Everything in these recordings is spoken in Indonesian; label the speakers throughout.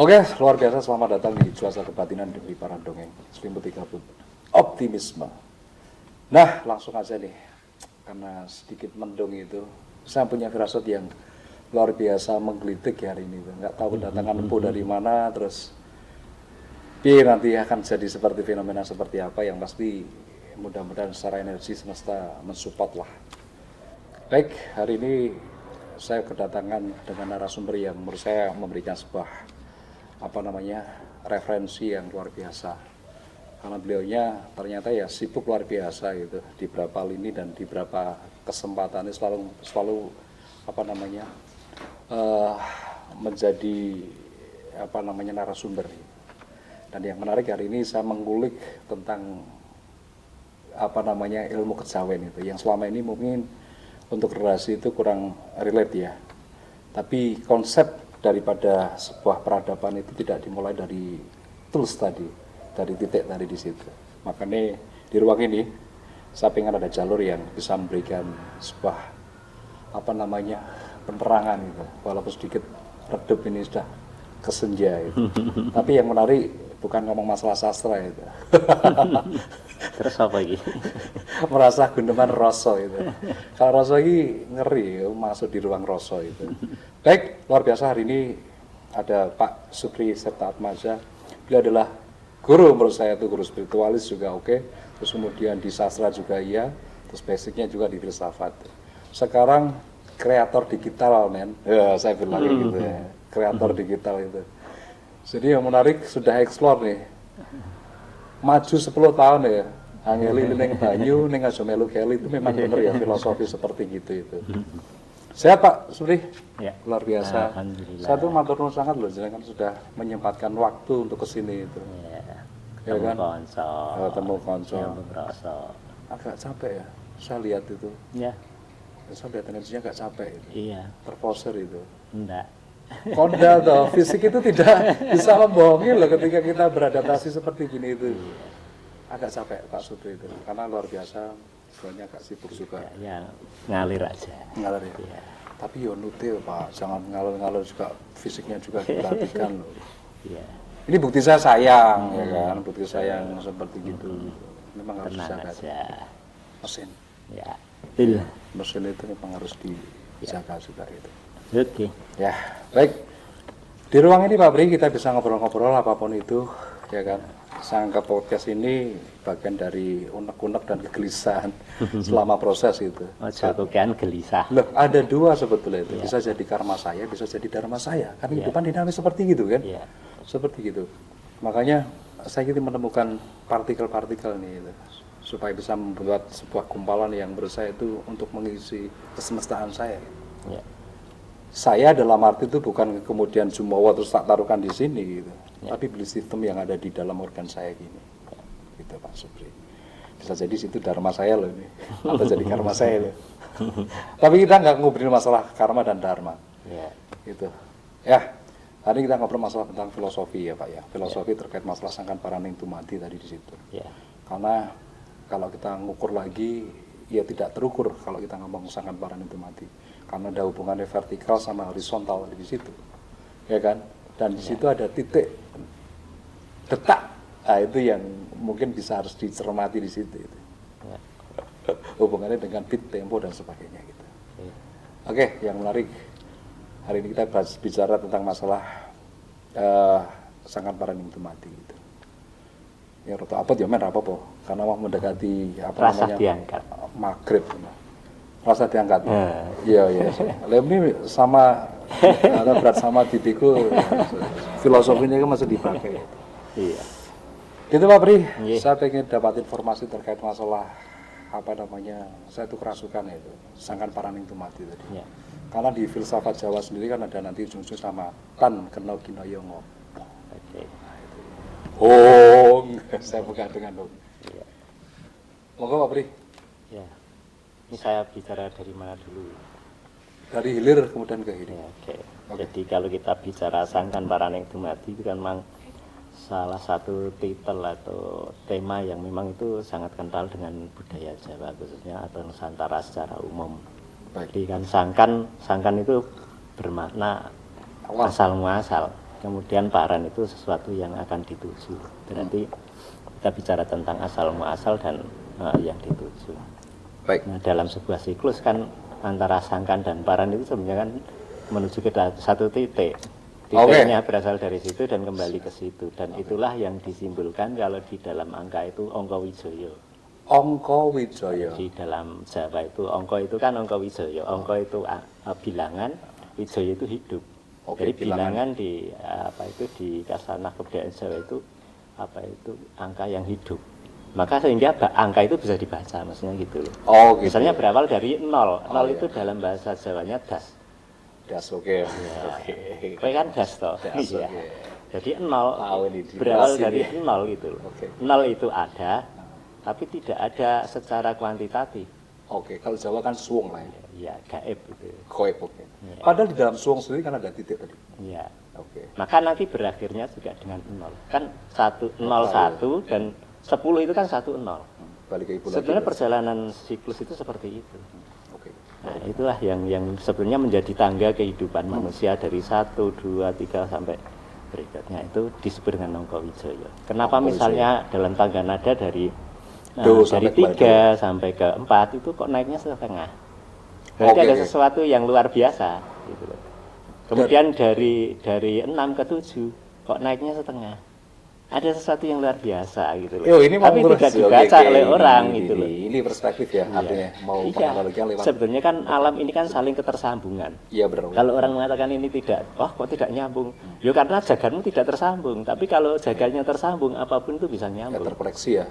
Speaker 1: Oke, luar biasa. Selamat datang di Cuaca Kebatinan di para dongeng Selimuti Kabut Optimisme. Nah, langsung aja nih, karena sedikit mendung itu, saya punya firasat yang luar biasa menggelitik hari ini. Nggak tahu kedatangan empu dari mana, terus nanti akan jadi seperti fenomena seperti apa, yang pasti mudah-mudahan secara energi semesta mensupport lah. Baik, hari ini saya kedatangan dengan narasumber yang menurut saya memberikan sebuah referensi yang luar biasa, karena beliaunya ternyata ya sibuk luar biasa gitu di beberapa lini dan di beberapa kesempatan ini selalu menjadi narasumber. Dan yang menarik hari ini saya mengulik tentang ilmu kejawen itu yang selama ini mungkin untuk relasi itu kurang relate ya, tapi konsep daripada sebuah peradaban itu tidak dimulai dari tools tadi, dari titik tadi di situ. Makanya di ruang ini saya ingin ada jalur yang bisa memberikan sebuah penerangan itu, walaupun sedikit redup ini sudah kesenja itu. Tapi yang menarik bukan ngomong masalah sastra itu.
Speaker 2: Terus apa lagi?
Speaker 1: Merasa gundeman rosso itu. Kalau rosso ini ngeri masuk di ruang rosso itu. Baik, luar biasa hari ini ada Pak Supri Septa Atmaja. Beliau adalah guru, menurut saya itu guru spiritualis juga oke. Terus kemudian di sastra juga iya. Terus basicnya juga di filsafat. Sekarang kreator digital men. Ya saya bilang gitu ya. Kreator digital itu. Jadi yang menarik sudah explore nih. Maju 10 tahun ya, angeli neng banyu, neng aja melu keli, itu memang benar ya filosofi seperti gitu itu. Sehat Pak Supri?
Speaker 2: Ya.
Speaker 1: Luar biasa.
Speaker 2: Alhamdulillah.
Speaker 1: Saya tuh matur nuwun sangat loh, jangan sudah menyempatkan waktu untuk kesini itu.
Speaker 2: Ya
Speaker 1: kan?
Speaker 2: Ketemu konco.
Speaker 1: Ya, agak capek ya, saya lihat itu.
Speaker 2: Ya.
Speaker 1: Saya lihat energinya agak capek itu.
Speaker 2: Iya.
Speaker 1: Terposer itu.
Speaker 2: Enggak.
Speaker 1: Konda toh, fisik itu tidak bisa membohongi loh ketika kita beradaptasi seperti gini itu. Agak capek Pak Supri itu, karena luar biasa, soalnya agak sibuk juga.
Speaker 2: Ya, ngalir aja.
Speaker 1: Ngalir ya. Tapi yo nutil Pak, jangan ngalir juga, fisiknya juga diperhatikan loh.
Speaker 2: Iya.
Speaker 1: Ini bukti saya sayang ya kan, bukti sayang seperti gitu. Memang harus dijaga. Mesin.
Speaker 2: Ya.
Speaker 1: Mesin itu memang harus dijaga juga itu.
Speaker 2: Oke.
Speaker 1: Ya, baik. Di ruang ini Pak Bri kita bisa ngobrol-ngobrol apapun itu, ya kan. Sangka podcast ini bagian dari unek-unek dan kegelisahan selama proses itu.
Speaker 2: Kan gelisah.
Speaker 1: Loh, ada dua sebetulnya itu. Bisa jadi karma saya, bisa jadi dharma saya. Karena kehidupan dinamis seperti gitu kan. Seperti gitu. Makanya saya ingin menemukan partikel-partikel nih itu, supaya bisa membuat sebuah gumpalan yang menurut saya itu untuk mengisi kesemestaan saya. Saya dalam arti itu bukan kemudian jumawa terus tak taruhkan di sini gitu. Tapi beli sistem yang ada di dalam organ saya gini. Gitu Pak Supri. Bisa jadi situ dharma saya loh ini. Atau jadi karma saya loh. Tapi kita nggak ngobrol masalah karma dan dharma. Gitu. Ya. Hari ini kita ngobrol masalah tentang filosofi ya Pak ya. Filosofi terkait masalah sangkan paraning tumati tadi di situ. Karena kalau kita ngukur lagi ya tidak terukur kalau kita ngomong sangkan paraning tumati. Karena ada hubungannya vertikal sama horizontal di situ, ya kan? Dan di situ ada titik detak, nah itu yang mungkin bisa harus dicermati di situ. Itu. Hubungannya dengan bit, tempo dan sebagainya gitu. Oke, yang menarik hari ini kita bicara tentang masalah sangkan paraning tumati gitu. Ya roto apa ya men apa karena mau mendekati maghrib. Rasa diangkat. Iya. Lem ini sama atau berat sama didiku filosofinya kan masih dipakai.
Speaker 2: Iya.
Speaker 1: Gitu Pak Bri, saya pengen dapat informasi terkait masalah saya itu kerasukan itu, sangkan paraning tumati tadi. Karena di filsafat Jawa sendiri kan ada nanti ujung-ujung sama tan kena kinoyongo. Saya buka dengan dong. Monggo Pak Bri.
Speaker 2: Ya. Ini saya bicara dari mana dulu?
Speaker 1: Dari hilir kemudian ke hilir.
Speaker 2: Oke. Jadi kalau kita bicara sangkan paraning tumati itu kan memang salah satu titel atau tema yang memang itu sangat kental dengan budaya Jawa khususnya atau Nusantara secara umum. Jadi kan sangkan itu bermakna asal muasal. kemudian paran itu sesuatu yang akan dituju. Berarti kita bicara tentang asal muasal dan yang dituju.
Speaker 1: Baik.
Speaker 2: Nah, dalam sebuah siklus kan antara sangkan dan paran itu sebenarnya kan menuju ke satu titik. Titiknya berasal dari situ dan kembali ke situ, dan itulah yang disimbolkan kalau di dalam angka itu angka wijaya.
Speaker 1: Angka wijaya.
Speaker 2: Di dalam Jawa itu angka itu kan angka wijaya. Angka itu bilangan, wijaya itu hidup. Jadi bilangan di di kasanah kebudayaan Jawa itu angka yang hidup. Maka sehingga angka itu bisa dibaca, maksudnya gitu loh.
Speaker 1: Gitu.
Speaker 2: Misalnya berawal dari 0. 0 itu dalam bahasa Jawanya das.
Speaker 1: Das, oke.
Speaker 2: Kowe kan das toh. Iya. Jadi 0 berawal dari 0 gitu loh. 0 itu ada, tapi tidak ada secara kuantitatif.
Speaker 1: Kalau Jawa kan suwung lah ya.
Speaker 2: Iya, gaib gitu.
Speaker 1: Gaib, ya. Padahal di dalam suwung sendiri kan ada titik tadi.
Speaker 2: Iya. Maka nanti berakhirnya juga dengan 0. Kan 1 1 dan 10 itu kan 1 0.
Speaker 1: Balik ke ibu lagi.
Speaker 2: Sebenarnya perjalanan siklus itu seperti itu. Nah, itulah yang sebenarnya menjadi tangga kehidupan manusia dari 1, 2, 3 sampai berikutnya itu disebut dengan angka wijaya. Kenapa misalnya dalam tangga nada dari 3 sampai ke 4 itu kok naiknya setengah? Berarti ada sesuatu yang luar biasa gitu loh. Kemudian dari 6 ke 7 kok naiknya setengah? Ada sesuatu yang luar biasa gitu loh. Tapi tidak dibaca oleh orang gitu loh.
Speaker 1: Ini perspektif ya, artinya mau penganalogian lewat.
Speaker 2: Sebenarnya kan alam ini kan saling ketersambungan.
Speaker 1: Iya benar.
Speaker 2: Kalau orang mengatakan ini tidak, kok tidak nyambung? Ya karena jagatmu tidak tersambung. Tapi kalau jagatnya tersambung, apapun itu bisa nyambung.
Speaker 1: Ya terkoneksi ya.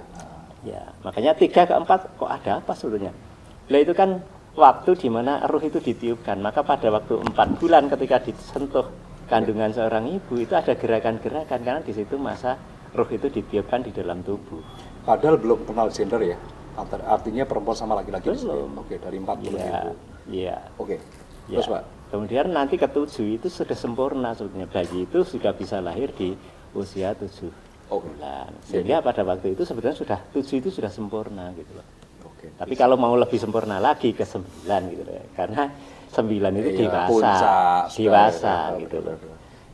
Speaker 2: Ya, makanya 3 ke 4 kok ada apa sebetulnya? Lah itu kan waktu di mana ruh itu ditiupkan. Maka pada waktu 4 bulan ketika disentuh kandungan seorang ibu itu ada gerakan-gerakan karena di situ masa ruh itu ditiupkan di dalam tubuh.
Speaker 1: Padahal belum kenal gender ya. Artinya perempuan sama laki-laki.
Speaker 2: Belum.
Speaker 1: Dari 4 bulan itu.
Speaker 2: Iya.
Speaker 1: Terus Pak.
Speaker 2: Kemudian nanti ke 7 itu sudah sempurna sebetulnya. Bayi itu sudah bisa lahir di usia 7 bulan. Sehingga pada waktu itu sebetulnya 7 itu sudah sempurna gitu loh. Tapi kalau mau lebih sempurna lagi ke 9 gitu loh. Karena 9 itu dewasa gitu loh.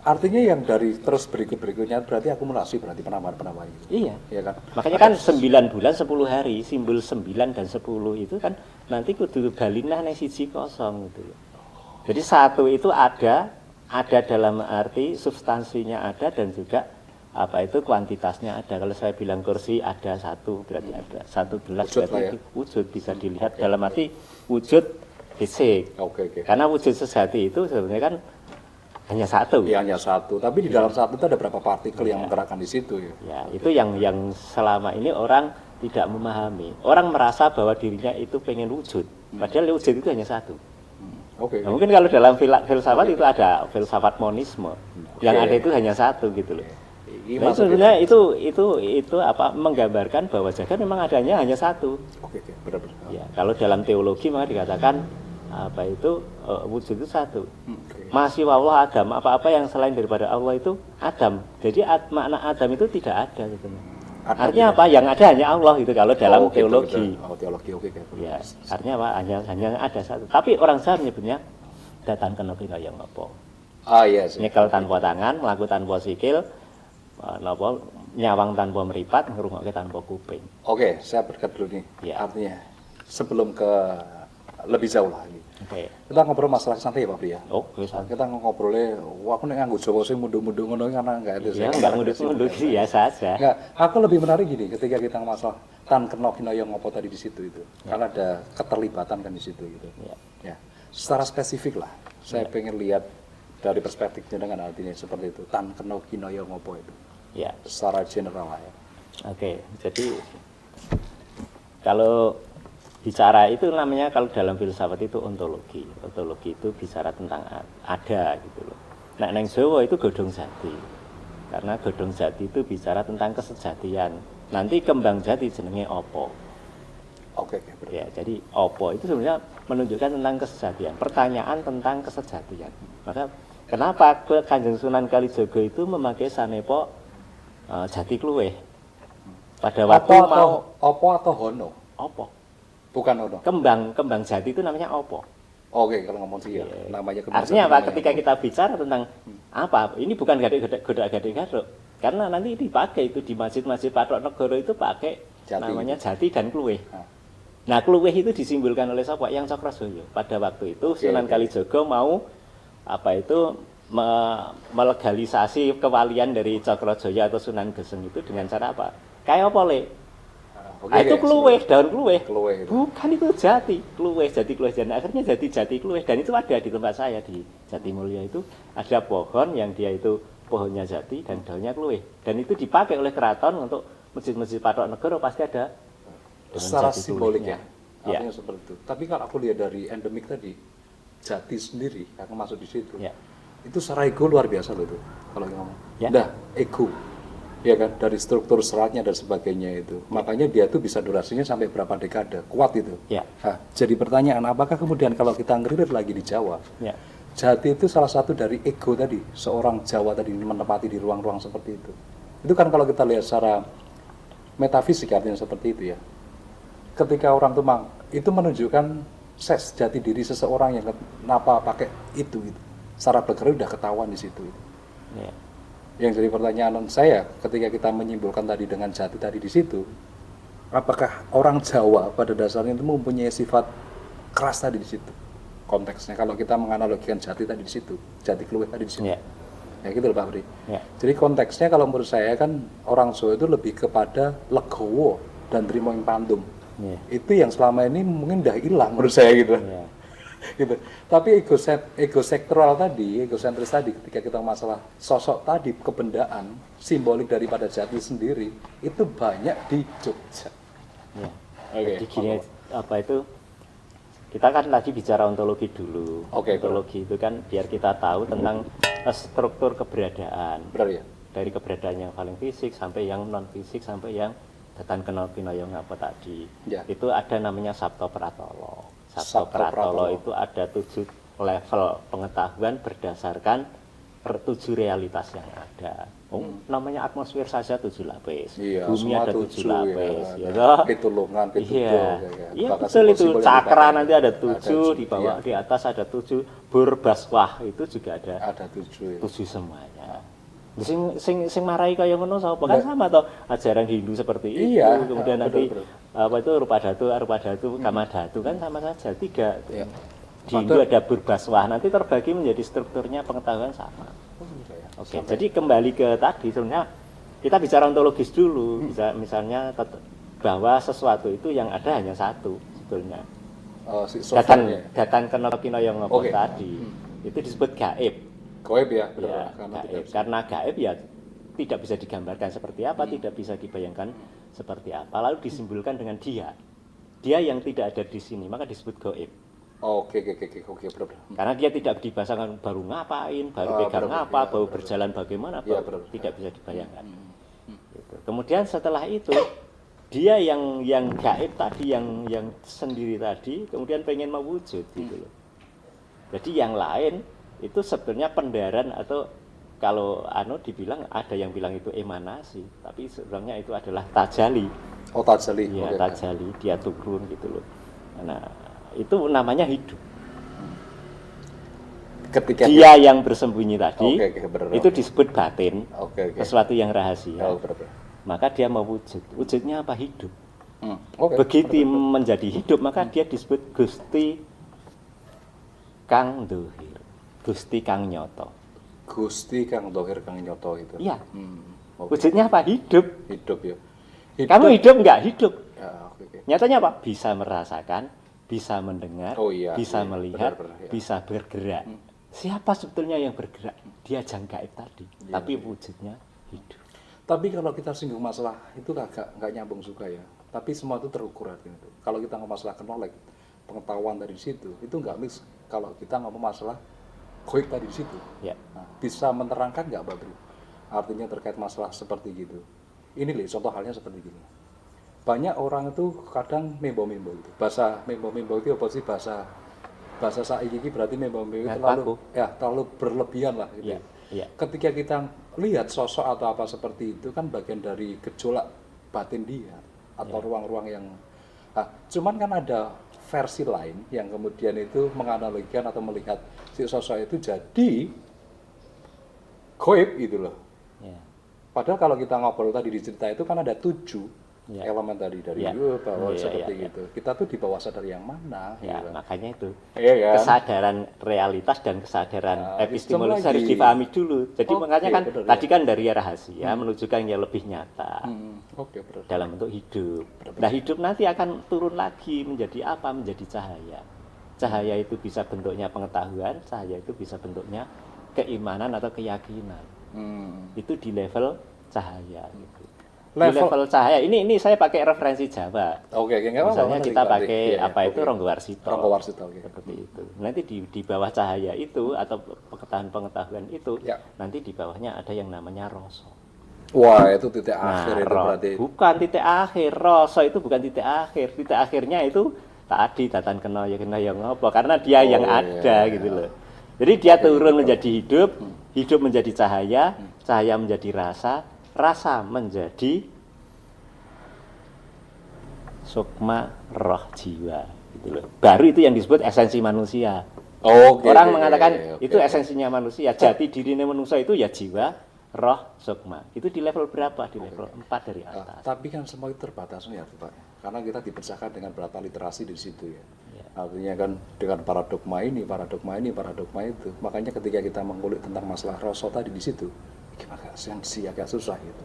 Speaker 1: Artinya yang dari terus berikutnya berarti akumulasi, berarti penambahan itu.
Speaker 2: Iya.
Speaker 1: Ya kan?
Speaker 2: Makanya kan 9 bulan 10 hari, simbol 9 dan 10 itu kan nanti kudu balinah ning 1 kosong gitu. Jadi 1 itu ada dalam arti substansinya ada dan juga kuantitasnya ada. Kalau saya bilang kursi ada 1 berarti ada 1 gelas berarti wujud bisa dilihat dalam arti wujud fisik. Karena wujud sejati itu sebenarnya kan hanya 1.
Speaker 1: Ya, hanya 1. Tapi di dalam 1 itu ada berapa partikel yang menggerakkan di situ ya?
Speaker 2: Ya, itu yang selama ini orang tidak memahami. Orang merasa bahwa dirinya itu pengen wujud. Padahal wujud itu hanya 1. Nah, mungkin kalau dalam filsafat itu ada filsafat monisme. Yang ada itu hanya 1 gitu loh. Nah, sebenarnya itu menggambarkan bahwa jagat memang adanya hanya 1.
Speaker 1: Benar-benar.
Speaker 2: Ya, kalau dalam teologi maka dikatakan wujud itu 1. Masih Allah Adam, apa-apa yang selain daripada Allah itu Adam. Jadi makna Adam itu tidak ada gitu. Artinya apa? Yang ada hanya Allah itu kalau dalam teologi.
Speaker 1: Teologi
Speaker 2: ya, artinya apa? Hanya ada 1. Tapi orang Jawa menyebutnya datan kena yang ngopo.
Speaker 1: Iya sih.
Speaker 2: Nyekel tanpa tangan, mlaku tanpa sikil, nyawang tanpa meripat, ngrungokke tanpa kuping.
Speaker 1: Saya berkat dulu nih.
Speaker 2: Ya.
Speaker 1: Artinya sebelum ke lebih jauh lah ini. Kita ngobrol masalah santai ya Pak Pri ya. Kita ngobrolnya, aku nek nganggo Jawa sing mundur-mundur ngono karena enggak ada.
Speaker 2: Ya enggak mundur-mundur ya saja.
Speaker 1: Enggak, aku lebih menarik gini ketika kita masalah tan kena kinaya ngopo tadi di situ itu. Karena ada keterlibatan kan di situ gitu. Ya. Secara spesifik lah. Saya pengen lihat dari perspektifnya dengan artinya seperti itu. Tan kena kinaya ngopo itu.
Speaker 2: Ya.
Speaker 1: Secara general lah ya.
Speaker 2: Jadi kalau bicara itu namanya kalau dalam filsafat itu ontologi. Ontologi itu bicara tentang ada gitu loh. Nah, neng Jawa itu godhong jati. Karena godhong jati itu bicara tentang kesejatian. Nanti kembang jati jenenge opo. Ya, jadi opo itu sebenarnya menunjukkan tentang kesejatian. Pertanyaan tentang kesejatian. Maka kenapa Kanjeng Sunan Kalijaga itu memakai sanepa jati kluweh? Pada waktu
Speaker 1: opo atau hono?
Speaker 2: Opo.
Speaker 1: Bukan hono.
Speaker 2: Kembang jati itu namanya opo.
Speaker 1: Oke, kalau ngomong sih ya, namanya
Speaker 2: artinya apa? Ketika kita bicara tentang apa, ini bukan gadek-gadek, karena nanti dipakai itu di masjid-masjid Patok Negoro itu pakai namanya jati dan kluweh. Nah, kluweh itu disimbolkan oleh siapa? Yang Cokrojoyo. Pada waktu itu Sunan Kalijaga mau apa itu melegalisasi kewalian dari Cokrojoyo atau Sunan Geseng itu dengan cara apa? Kayak apa, Le? Itu kluweh, daun kluweh. Bukan itu jati kluweh. Dan akhirnya jadi jati kluweh, dan itu ada di tempat saya di Jatimulya itu ada pohon yang dia itu pohonnya jati dan daunnya kluweh, dan itu dipakai oleh keraton untuk masjid-masjid Patok Negoro pasti ada
Speaker 1: secara simbolik ya. Artinya seperti itu. Tapi kalau aku lihat dari endemik tadi, jati sendiri aku masuk di situ. Itu secara ego luar biasa loh itu kalau ngomong. Nah, ego. Ya kan, dari struktur seratnya dan sebagainya itu. Makanya dia tuh bisa durasinya sampai berapa dekade, kuat itu. Nah, jadi pertanyaan, apakah kemudian kalau kita ngerilir lagi di Jawa, jati itu salah satu dari ego tadi, seorang Jawa tadi menempati di ruang-ruang seperti itu. Itu kan kalau kita lihat secara metafisik artinya seperti itu ya. Ketika orang tuh itu menunjukkan jati diri seseorang yang kenapa pakai itu gitu. Secara bergerak udah ketahuan di situ. Yang jadi pertanyaan saya ketika kita menyimpulkan tadi dengan jati tadi di situ, apakah orang Jawa pada dasarnya itu mempunyai sifat keras tadi di situ? Konteksnya kalau kita menganalogikan jati tadi di situ, jati kluweh tadi di situ. Ya gitu loh Pak Bri. Jadi konteksnya kalau menurut saya kan orang Jawa itu lebih kepada legowo dan trimo ing pandum. Itu yang selama ini mungkin udah hilang menurut saya gitu. Gitu. Tapi ego sektoral tadi, egosentris tadi, ketika kita masalah sosok tadi, kebendaan, simbolik daripada jati sendiri, itu banyak di Jogja.
Speaker 2: Jadi gini, apa itu, kita kan lagi bicara ontologi dulu. Ontologi itu kan biar kita tahu tentang struktur keberadaan. Dari keberadaan yang paling fisik sampai yang non fisik sampai yang datan kenal kinayong apa tadi. Itu ada namanya Sabto Pratolo. Sabto Pratolo itu ada 7 level pengetahuan berdasarkan 7 realitas yang ada. Namanya atmosfer saja 7 lapis, bumi ada 7 lapis,
Speaker 1: pitulungan,
Speaker 2: betul itu. Cakra nanti ada 7, di bawah, di atas ada 7, Burbaswah itu juga ada 7 semuanya. Sing marai kaya ngono sapa kan sama toh ajaran Hindu seperti itu. Kemudian nanti apa itu rupa datu, kama datu kan sama saja 3. Di Hindu ada Burbaswah, nanti terbagi menjadi strukturnya pengetahuan sama. Jadi kembali ke tadi sebenarnya kita bicara ontologis dulu, bisa misalnya bahwa sesuatu itu yang ada hanya satu sebetulnya. Datan kenopino yang ngomong tadi itu disebut gaib.
Speaker 1: Gaib ya,
Speaker 2: gaib. Karena gaib ya tidak bisa digambarkan seperti apa, tidak bisa dibayangkan seperti apa, lalu disimbolkan dengan dia yang tidak ada di sini, maka disebut gaib.
Speaker 1: Oke, benar.
Speaker 2: Karena dia tidak dibahasakan baru ngapain, baru pegang apa, baru berjalan bagaimana, tidak bisa dibayangkan. Gitu. Kemudian setelah itu dia yang gaib tadi, yang sendiri tadi, kemudian pengen mewujud gitu loh. Jadi yang lain itu sebenarnya pendaran atau kalau dibilang ada yang bilang itu emanasi, tapi sebenarnya itu adalah tajali.
Speaker 1: Tajali.
Speaker 2: Iya, tajali, dia turun gitu loh. Nah, itu namanya hidup. Ketika dia yang bersembunyi tadi, itu disebut batin, sesuatu yang rahasia. Maka dia mewujud. Wujudnya apa? Hidup. Begitu menjadi hidup, maka dia disebut Gusti Kang Dohir. Gusti Kang Nyoto.
Speaker 1: Gusti Kang Dohir Kang Nyoto itu.
Speaker 2: Iya. Wujudnya apa? Hidup.
Speaker 1: Hidup ya.
Speaker 2: Kamu hidup enggak? Hidup. Nyatanya apa? Bisa merasakan, bisa mendengar, bisa melihat, bisa bergerak. Siapa sebetulnya yang bergerak? Dia jang gaib tadi. Tapi wujudnya hidup.
Speaker 1: Tapi kalau kita singgung masalah itu agak nyambung juga ya. Tapi semua itu terukur artinya itu. Kalau kita ngomong masalah knowledge, pengetahuan dari situ, itu enggak mix kalau kita ngomong masalah goib tadi di situ. Nah, bisa menerangkan nggak Pak Bri? Artinya terkait masalah seperti gitu. Ini nih contoh halnya seperti gini. Banyak orang itu kadang membo-membo itu. Bahasa membo-membo itu apa sih bahasa saiki berarti membo-membo itu terlalu berlebihan lah gitu. Ketika kita lihat sosok atau apa seperti itu kan bagian dari gejolak batin dia atau ruang-ruang yang cuman kan ada versi lain yang kemudian itu menganalogikan atau melihat si sosok itu jadi goib gitu loh.
Speaker 2: Ya.
Speaker 1: Padahal kalau kita ngobrol tadi di cerita itu kan ada 7 elemen tadi dari bawah seperti gitu. Kita tuh di bawah sadar yang mana?
Speaker 2: Ya,
Speaker 1: gitu.
Speaker 2: makanya itu
Speaker 1: Kan?
Speaker 2: kesadaran realitas dan kesadaran epistemologis harus dipahami dulu. Jadi makanya kan
Speaker 1: bener,
Speaker 2: tadi kan dari rahasia menuju ke yang lebih nyata
Speaker 1: Betul.
Speaker 2: dalam bentuk hidup. Nah hidup nanti akan turun lagi menjadi apa? Menjadi cahaya. Cahaya itu bisa bentuknya pengetahuan, cahaya itu bisa bentuknya keimanan atau keyakinan. Itu di level cahaya gitu. Di level cahaya ini saya pakai referensi Jawa. Misalnya kita pakai itu Ronggo Warsito. Seperti itu. Nanti di bawah cahaya itu atau pengetahuan itu nanti di bawahnya ada yang namanya rasa.
Speaker 1: Wah, itu titik akhir itu berarti.
Speaker 2: Bukan titik akhir, rasa itu bukan titik akhir. Titik akhirnya itu tadi tatan kena ya ngopo karena dia yang ada gitu loh. Jadi dia turun menjadi hidup, hidup menjadi cahaya, cahaya menjadi rasa, rasa menjadi sukma roh jiwa gitu loh. Baru itu yang disebut esensi manusia. Orang mengatakan itu esensinya manusia, jati dirinya manusia itu ya jiwa, roh, sukma. Itu di level berapa? Di level 4 dari atas.
Speaker 1: Tapi kan semua itu terbatas ya, Pak. Karena kita dibesarkan dengan berapa literasi di situ ya. Artinya kan dengan paradigma ini, paradigma itu. Makanya ketika kita mengulik tentang masalah rasa tadi di situ, agak sensi, agak susah gitu.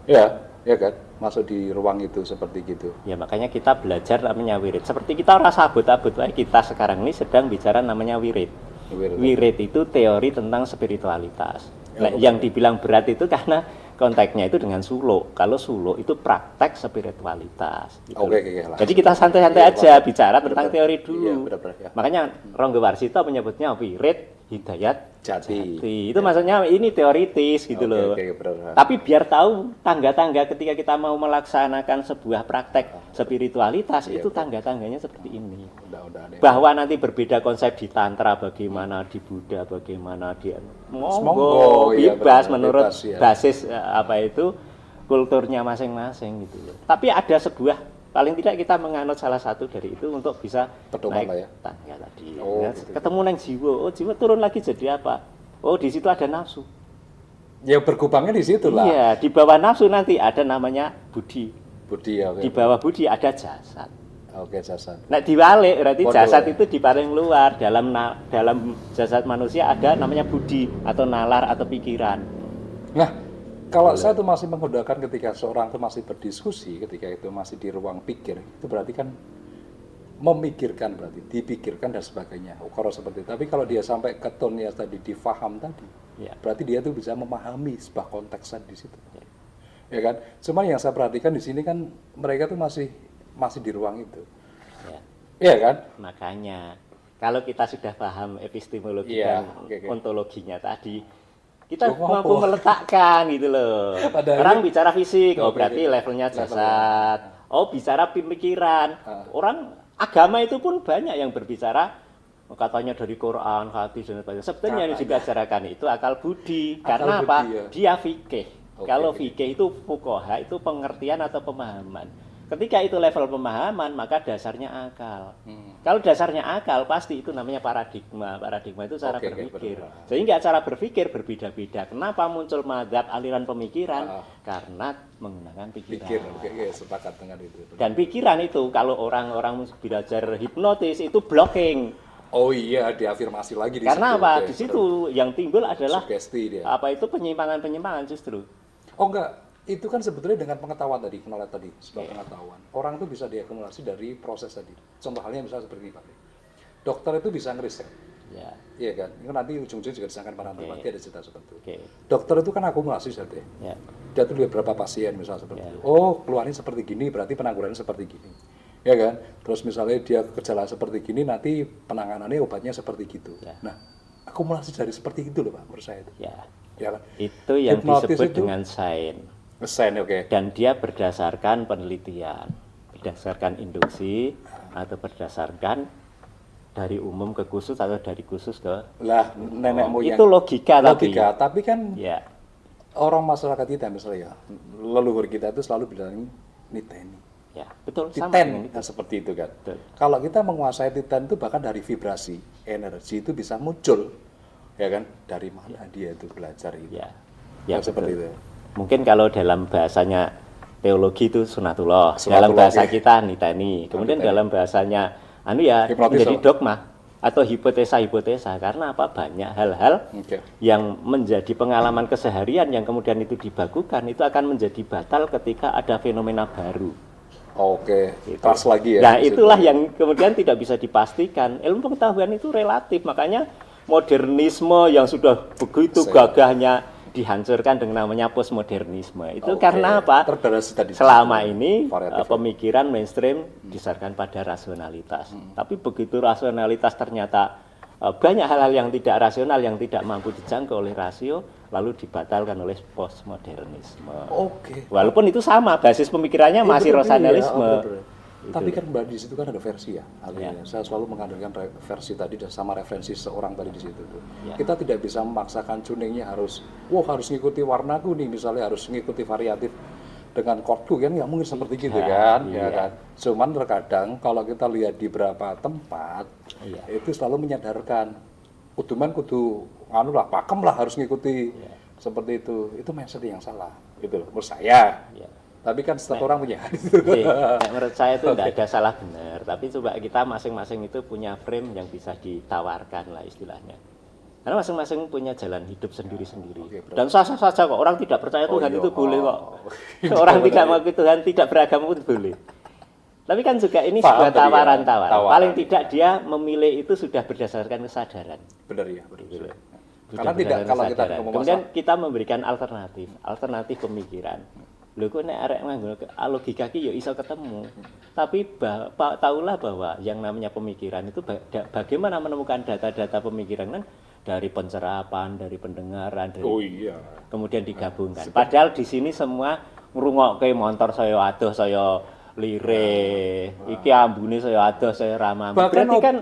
Speaker 1: Ya kan, masuk di ruang itu seperti gitu.
Speaker 2: Ya makanya kita belajar namanya wirid. Seperti kita rasa abut-abut, kita sekarang ini sedang bicara namanya wirid. Wirid itu teori tentang spiritualitas. Yang dibilang berat itu karena konteksnya itu dengan suluk. Kalau suluk itu praktek spiritualitas. Gitu. Jadi kita santai-santai aja bicara tentang teori dulu. Makanya Ronggo Warsito menyebutnya wirid hidayat jati. Itu maksudnya ini teoritis gitu loh. Tapi biar tahu tangga-tangga ketika kita mau melaksanakan sebuah praktek spiritualitas itu tangga-tangganya seperti ini. Bahwa nanti berbeda konsep di tantra bagaimana, di Buddha bagaimana, di monggo bebas menurut basis kulturnya masing-masing gitu loh. Tapi ada sebuah paling tidak kita menganut salah satu dari itu untuk bisa naik tangga tadi. Ketemu neng jiwa, jiwa turun lagi jadi apa? Di situ ada nafsu.
Speaker 1: Ya berkubangnya di situ lah.
Speaker 2: Iya, di bawah nafsu nanti ada namanya budi. Di bawah budi ada jasad.
Speaker 1: Jasad.
Speaker 2: Nah dibalik berarti jasad itu di paling luar dalam jasad manusia ada namanya budi atau nalar atau pikiran.
Speaker 1: Nah, kalau saya tuh masih menggunakan ketika seorang itu masih berdiskusi, ketika itu masih di ruang pikir, itu berarti kan memikirkan, berarti dipikirkan dan sebagainya. Kalau seperti itu. Tapi kalau dia sampai ke tone yang tadi difaham tadi, berarti dia tuh bisa memahami sebuah konteksan di situ. Ya kan? Cuma yang saya perhatikan di sini kan mereka tuh masih di ruang itu. Iya kan?
Speaker 2: Makanya kalau kita sudah paham epistemologi dan ontologinya tadi, kita mampu meletakkan gitu loh. Orang bicara fisik, berarti levelnya jasad. Bicara pemikiran. Orang agama itu pun banyak yang berbicara katanya dari Quran, hadis dan sebagainya. Sebenarnya yang dibicarakan itu akal budi. Karena apa? Dia fikih. Kalau fikih itu fuqaha, itu pengertian atau pemahaman. Ketika itu level pemahaman, maka dasarnya akal. Kalau dasarnya akal, pasti itu namanya paradigma. Paradigma itu cara berpikir. Sehingga cara berpikir berbeda-beda. Kenapa muncul mazhab aliran pemikiran? Karena menggunakan pikiran.
Speaker 1: Sepakat dengan itu.
Speaker 2: Dan pikiran itu, kalau orang-orang belajar hipnotis, itu blocking.
Speaker 1: Diafirmasi lagi di
Speaker 2: Karena
Speaker 1: situ.
Speaker 2: apa? Di situ yang timbul adalah
Speaker 1: sugesti dia.
Speaker 2: penyimpangan-penyimpangan justru.
Speaker 1: Enggak. Itu kan sebetulnya dengan pengetahuan tadi, knowledge tadi, sebuah pengetahuan. Orang itu bisa diakumulasi dari proses tadi. Contoh halnya misalnya seperti ini, Pak. Dokter itu bisa ngeriset. Iya kan? Itu nanti ujung-ujungnya juga disangkan para antropati ada cerita seperti itu. Dokter itu kan akumulasi saja. Dia tuh lihat berapa pasien misalnya seperti itu. Keluarnya seperti gini, berarti penanggulangannya seperti gini. Ya kan? Terus misalnya dia gejala seperti gini, nanti penanganannya obatnya seperti gitu. Nah, akumulasi dari seperti itu loh Pak, menurut saya itu. Ya kan?
Speaker 2: Itu yang disebut dengan sains.
Speaker 1: Dan
Speaker 2: dia berdasarkan penelitian, berdasarkan induksi atau berdasarkan dari umum ke khusus atau dari khusus ke
Speaker 1: nenek moyang.
Speaker 2: Itu logika
Speaker 1: tapi kan orang masyarakat kita misalnya leluhur kita itu selalu bilang niteni.
Speaker 2: Ya, betul.
Speaker 1: Titan seperti itu kan.
Speaker 2: Betul.
Speaker 1: Kalau kita menguasai Titan itu bahkan dari vibrasi, energi itu bisa muncul, ya kan? Dari mana dia itu belajar itu?
Speaker 2: Ya,
Speaker 1: Seperti itu.
Speaker 2: Mungkin kalau dalam bahasanya teologi itu sunatullah, dalam bahasa kita nitani. Kemudian dalam bahasanya menjadi dogma atau hipotesa-hipotesa, karena apa, banyak hal-hal yang menjadi pengalaman keseharian yang kemudian itu dibakukan itu akan menjadi batal ketika ada fenomena baru.
Speaker 1: Pas lagi ya.
Speaker 2: Nah, itulah yang kemudian tidak bisa dipastikan. Ilmu pengetahuan itu relatif, makanya modernisme yang sudah begitu gagahnya dihancurkan dengan namanya postmodernisme. Itu karena apa? Selama ini pemikiran mainstream didasarkan pada rasionalitas. Tapi begitu rasionalitas ternyata banyak hal-hal yang tidak rasional, yang tidak mampu dijangkau oleh rasio, lalu dibatalkan oleh postmodernisme. Walaupun itu sama, basis pemikirannya masih rasionalisme.
Speaker 1: Tapi kan Mbak, di situ kan ada versi ya. Saya selalu mengandalkan versi tadi sama referensi seorang tadi di situ. Kita tidak bisa memaksakan tuningnya harus ngikuti warnaku nih, misalnya harus ngikuti variatif dengan chordku kan, nggak mungkin seperti gitu kan, ya kan. Cuman terkadang kalau kita lihat di beberapa tempat itu selalu menyadarkan kudu pakem lah harus ngikuti seperti itu mindset yang salah gitu menurut saya. Tapi kan setiap orang punya.
Speaker 2: Menurut saya itu tidak ada salah benar, tapi coba kita masing-masing itu punya frame yang bisa ditawarkan lah istilahnya. Karena masing-masing punya jalan hidup sendiri-sendiri. Dan sah-sah saja kok, orang tidak percaya Tuhan itu boleh kok. Orang tidak mengaku Tuhan, tidak beragama pun boleh. Tapi kan juga ini sebuah tawaran-tawaran. Paling tidak dia memilih itu sudah berdasarkan kesadaran.
Speaker 1: Benar ya,
Speaker 2: betul.
Speaker 1: Karena tidak kalau kita
Speaker 2: kemudian kita memberikan alternatif pemikiran. Lho kok nek arek nganggo logika ki ya iso ketemu. Tapi tahulah bahwa yang namanya pemikiran itu bagaimana menemukan data-data pemikiran kan dari pencerapan, dari pendengaran, dari kemudian digabungkan. Padahal di sini semua ngrungokke montor saya adoh, saya lire, iki ambune saya adoh, saya ramah. Berarti kan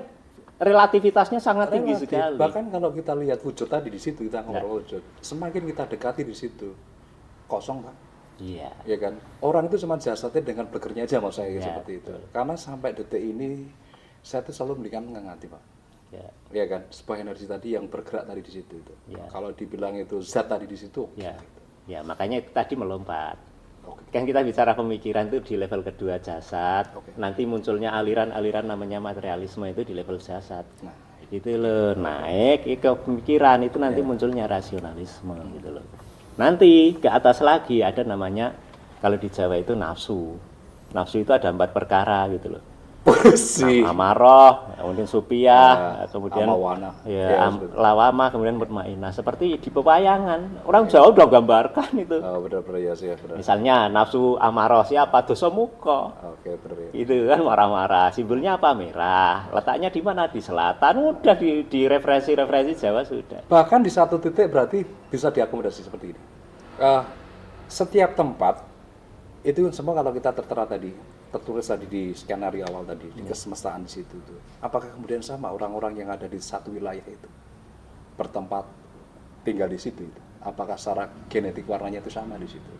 Speaker 2: relativitasnya sangat tinggi sekali.
Speaker 1: Bahkan kalau kita lihat wujud tadi di situ, kita ngobrol wujud, semakin kita dekati di situ kosong Pak.
Speaker 2: Iya.
Speaker 1: Ya kan. Orang itu cuma jasadnya dengan bekerja aja mau saya seperti itu. Karena sampai detik ini saya tuh selalu memberikan mengangati Pak. Ya kan. Sebuah energi tadi yang bergerak tadi di situ itu. Kalau dibilang itu zat tadi di situ.
Speaker 2: Ya makanya itu tadi melompat. Kan kita bicara pemikiran itu di level kedua jasad. Nanti munculnya aliran-aliran namanya materialisme itu di level jasad. Itu loh naik ke pemikiran itu nanti munculnya rasionalisme gitu loh. Nanti ke atas lagi ada namanya, kalau di Jawa itu nafsu. Nafsu itu ada 4 perkara gitu loh. Amarah, kemudian supiyah, kemudian lawamah, kemudian mutmainah. Seperti di pewayangan, orang Jawa udah gambarkan itu.
Speaker 1: Benar.
Speaker 2: Misalnya nafsu amarah siapa? Dosa muka. Itu kan marah-marah. Simbolnya apa? Merah. Letaknya di mana? Di selatan. Udah di referensi Jawa sudah.
Speaker 1: Bahkan di satu titik berarti bisa diakomodasi seperti ini. Setiap tempat itu semua kalau kita tertera tadi, tertulis tadi di skenario awal tadi, di kesemestaan di situ tuh. Apakah kemudian sama orang-orang yang ada di satu wilayah itu bertempat tinggal di situ itu? Apakah secara genetik warnanya itu sama di situ?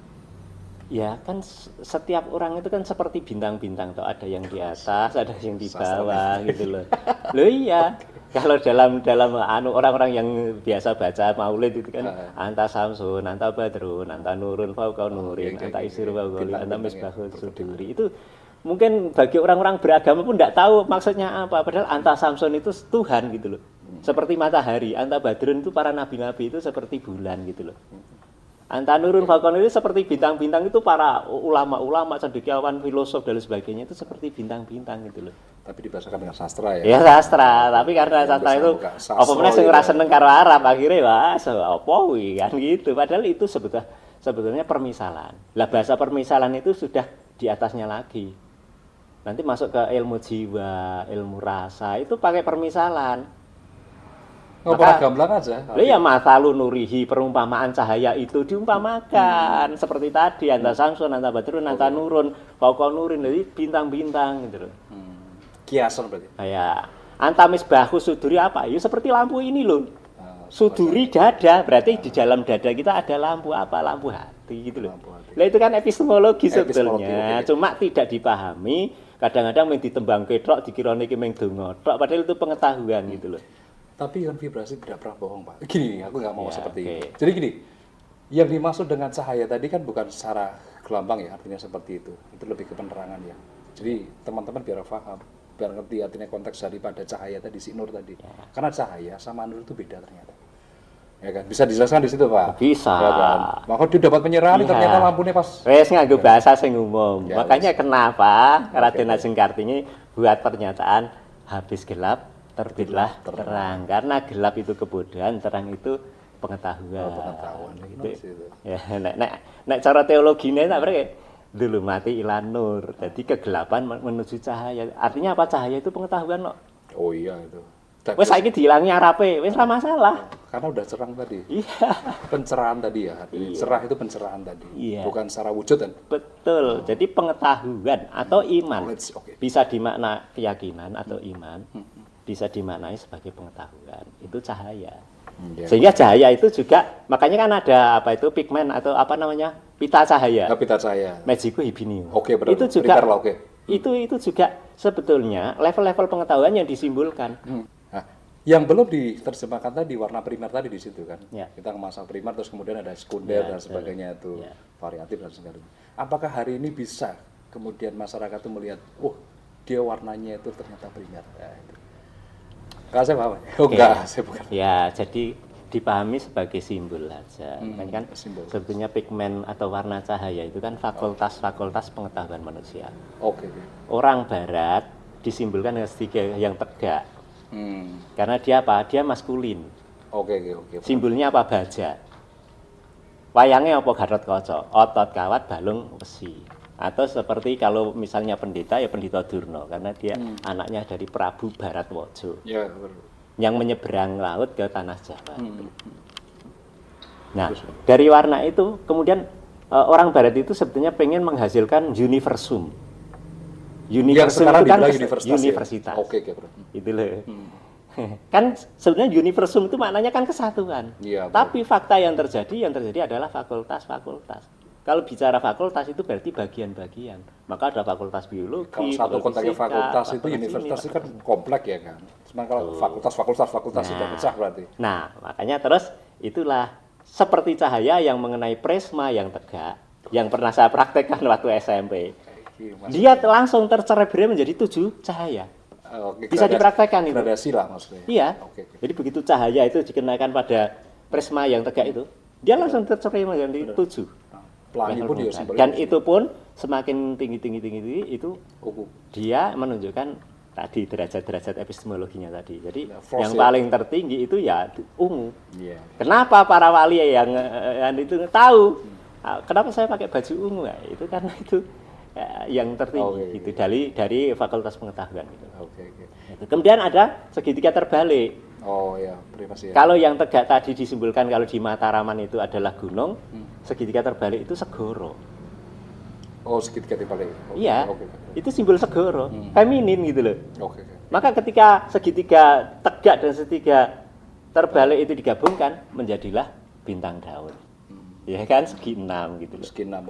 Speaker 2: Ya kan setiap orang itu kan seperti bintang-bintang tuh, ada yang di atas, ada yang di bawah gitu loh. Loh iya. Kalau dalam orang-orang yang biasa baca Maulid itu kan anta Samsun, anta Badrun, anta Nurun fauqa nurin, anta Isru fauqa anta Misbahul Suduri. Itu mungkin bagi orang-orang beragama pun tidak tahu maksudnya apa, padahal anta Samsun itu Tuhan gitu loh. Seperti matahari, anta Badrun itu para nabi-nabi itu seperti bulan gitu loh. Anta Nurun fauqa nurin seperti bintang-bintang itu para ulama-ulama, cendekiawan, filosof dan sebagainya itu seperti bintang-bintang gitu loh.
Speaker 1: Tapi dibahasakan dengan sastra ya?
Speaker 2: Ya sastra, tapi karena sastra itu apa meneh sing ora seneng karo Arab akhirnya wah apa kan gitu. Padahal itu sebetulnya permisalan. Lah bahasa permisalan itu sudah di atasnya lagi. Nanti masuk ke ilmu jiwa, ilmu rasa itu pakai permisalan.
Speaker 1: Maka gamblang aja.
Speaker 2: Ya masalu nurihi, perumpamaan cahaya itu diumpamakan seperti tadi anta Samsun, anta Badrun, anta Nurun, fauqa nurin, jadi bintang-bintang gitu loh.
Speaker 1: Kiasan berarti.
Speaker 2: Ya, anta misbahu suduri apa? Ya seperti lampu ini loh. Suduri dada, berarti di dalam dada kita ada lampu apa? Lampu hati. hati gitu loh. Lah itu kan epistemologi sebetulnya, cuma tidak dipahami. Kadang-kadang main ditembang ketrok dikira niki meng donga tok, padahal itu pengetahuan gitu loh.
Speaker 1: Tapi kan vibrasi tidak pernah bohong, Pak. Gini, aku nggak mau seperti itu. Jadi gini, yang dimaksud dengan cahaya tadi kan bukan secara gelambang ya, artinya seperti itu. Itu lebih ke penerangan ya. Jadi teman-teman biar paham, biar ngerti artinya konteks daripada cahaya tadi, si nur tadi. Karena cahaya sama nur itu beda ternyata. Ya kan? Bisa dijelaskan di situ, Pak?
Speaker 2: Bisa.
Speaker 1: Ya kan? Maka dia dapat penyerahan ternyata lampunya pas.
Speaker 2: Wes nganggo bahasa sing umum. Ya, makanya kenapa Raden Ajeng Kartini buat pernyataan habis gelap terbitlah terang. Karena gelap itu kebodohan, terang itu pengetahuan.
Speaker 1: Pengetahuan
Speaker 2: gitu. Ya, nek cara teologinya tak berarti dulu mati ilan nur. Jadi kegelapan menuju cahaya. Artinya apa? Cahaya itu pengetahuan loh.
Speaker 1: Oh iya itu.
Speaker 2: Wes saiki dihilangi arape, wes ora masalah.
Speaker 1: Karena udah cerang tadi.
Speaker 2: Iya.
Speaker 1: Pencerahan tadi ya. Cerah itu pencerahan tadi.
Speaker 2: Iya.
Speaker 1: Bukan secara wujud kan?
Speaker 2: Betul. Jadi pengetahuan atau iman bisa dimakna keyakinan atau iman. Bisa dimaknai sebagai pengetahuan. Itu cahaya. Sehingga cahaya itu juga, makanya kan ada apa itu pigmen atau apa namanya? Pita cahaya.
Speaker 1: Pita cahaya.
Speaker 2: Magico hibinio.
Speaker 1: Oke, betul.
Speaker 2: Itu juga itu juga sebetulnya level-level pengetahuan yang disimbolkan.
Speaker 1: Nah, yang belum diterjemahkan tadi warna primer tadi di situ kan.
Speaker 2: Ya.
Speaker 1: Kita masang primer terus kemudian ada sekunder dan sebagainya itu variatif dan sebagainya. Apakah hari ini bisa kemudian masyarakat itu melihat, dia warnanya itu ternyata primer. Ya, itu. Kalau saya paham. Enggak, saya bukan.
Speaker 2: Ya, jadi dipahami sebagai simbol aja. Kan simbol. Sebetulnya pigmen atau warna cahaya itu kan fakultas pengetahuan manusia.
Speaker 1: Oke.
Speaker 2: Orang barat disimbolkan dengan segitiga yang tegak. Karena dia apa? Dia maskulin.
Speaker 1: Oke.
Speaker 2: Simbolnya apa? Baja. Wayangnya apa? Gatot Kaca. Otot kawat balung besi. Atau seperti kalau misalnya pendeta, ya pendeta Durna, karena dia anaknya dari Prabu Baratwaja.
Speaker 1: Ya,
Speaker 2: yang menyeberang laut ke tanah Jawa. Nah, dari warna itu kemudian orang Barat itu sebetulnya pengen menghasilkan universum. Universum itu kan universitas.
Speaker 1: Oke,
Speaker 2: itu loh. Kan sebenarnya universum itu maknanya kan kesatuan.
Speaker 1: Ya,
Speaker 2: tapi fakta yang terjadi adalah fakultas-fakultas. Kalau bicara fakultas itu berarti bagian-bagian. Maka ada fakultas biologi.
Speaker 1: Kalau satu konteksnya fakultas itu universitas itu kan kompleks ya kan. Cuma kalau fakultas sudah pecah berarti.
Speaker 2: Nah, makanya terus itulah seperti cahaya yang mengenai prisma yang tegak yang pernah saya praktekkan waktu SMP. Dia langsung tercerebram menjadi 7 cahaya. Bisa dipraktekkan itu.
Speaker 1: Gradasi lah maksudnya.
Speaker 2: Iya. Jadi begitu cahaya itu dikenakan pada prisma yang tegak itu, dia langsung tercerebram menjadi 7.
Speaker 1: Pelangi pun dia
Speaker 2: dan itu pun semakin tinggi itu dia menunjukkan tadi derajat-derajat epistemologinya tadi. Jadi yang paling tertinggi itu ya ungu. Kenapa para wali yang itu tahu? Kenapa saya pakai baju ungu? Ya, itu karena itu yang tertinggi gitu dari fakultas pengetahuan gitu. Kemudian ada segitiga terbalik.
Speaker 1: Privasi ya.
Speaker 2: Kalau yang tegak tadi disimbolkan kalau di Mataraman itu adalah gunung, segitiga terbalik itu segoro.
Speaker 1: Segitiga terbalik.
Speaker 2: Iya, itu simbol segoro, feminin gitu loh. Maka ketika segitiga tegak dan segitiga terbalik itu digabungkan, menjadilah bintang daun. Ya kan, segi 6 gitu loh.
Speaker 1: Segi 6,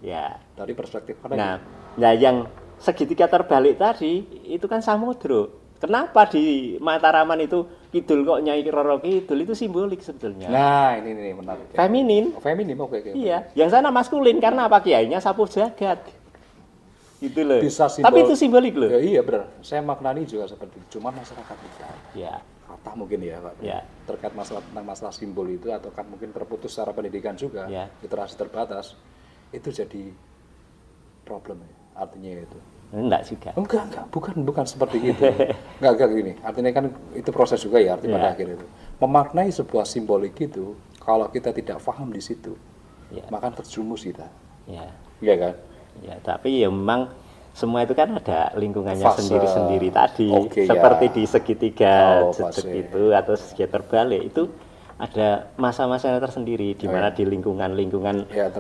Speaker 2: Ya.
Speaker 1: Dari perspektif
Speaker 2: mana? Nah, yang segitiga terbalik tadi itu kan samudra. Kenapa di Mataraman itu kidul kok Nyai Roro Kidul itu simbolik sebetulnya.
Speaker 1: Nah, ini menarik. Ya.
Speaker 2: Feminin.
Speaker 1: Feminin, oke.
Speaker 2: Iya, yang sana maskulin karena apa kiainya sapu jagat. Gitu loh. Tapi itu simbolik loh.
Speaker 1: Ya, iya benar. Saya maknani juga seperti itu. Cuma masyarakat kita.
Speaker 2: Ya.
Speaker 1: Kata mungkin ya, Pak. Ya. Terkait masalah simbol itu atau kan mungkin terputus secara pendidikan juga. Ya. Literasi terbatas. Itu jadi problem ya. Artinya itu.
Speaker 2: Enggak juga.
Speaker 1: Enggak, bukan seperti itu. Enggak gini. Artinya kan itu proses juga ya, arti pada akhir itu. Memaknai sebuah simbolik itu, kalau kita tidak paham di situ, maka terjerumus kita. Iya kan?
Speaker 2: Ya, tapi ya memang semua itu kan ada lingkungannya sendiri-sendiri tadi. Seperti di segitiga itu atau segitiga terbalik itu ada masa-masa tersendiri di mana di lingkungan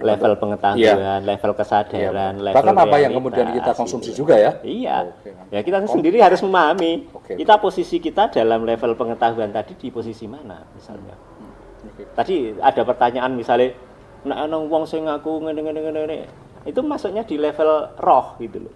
Speaker 2: level pengetahuan, level kesadaran, level
Speaker 1: bahkan apa yang kemudian kita konsumsi juga ya.
Speaker 2: Iya. Ya kita sendiri harus memahami posisi kita dalam level pengetahuan tadi di posisi mana misalnya. Tadi ada pertanyaan misalnya nek ana wong sing ngaku ngene itu masuknya di level roh gitu loh.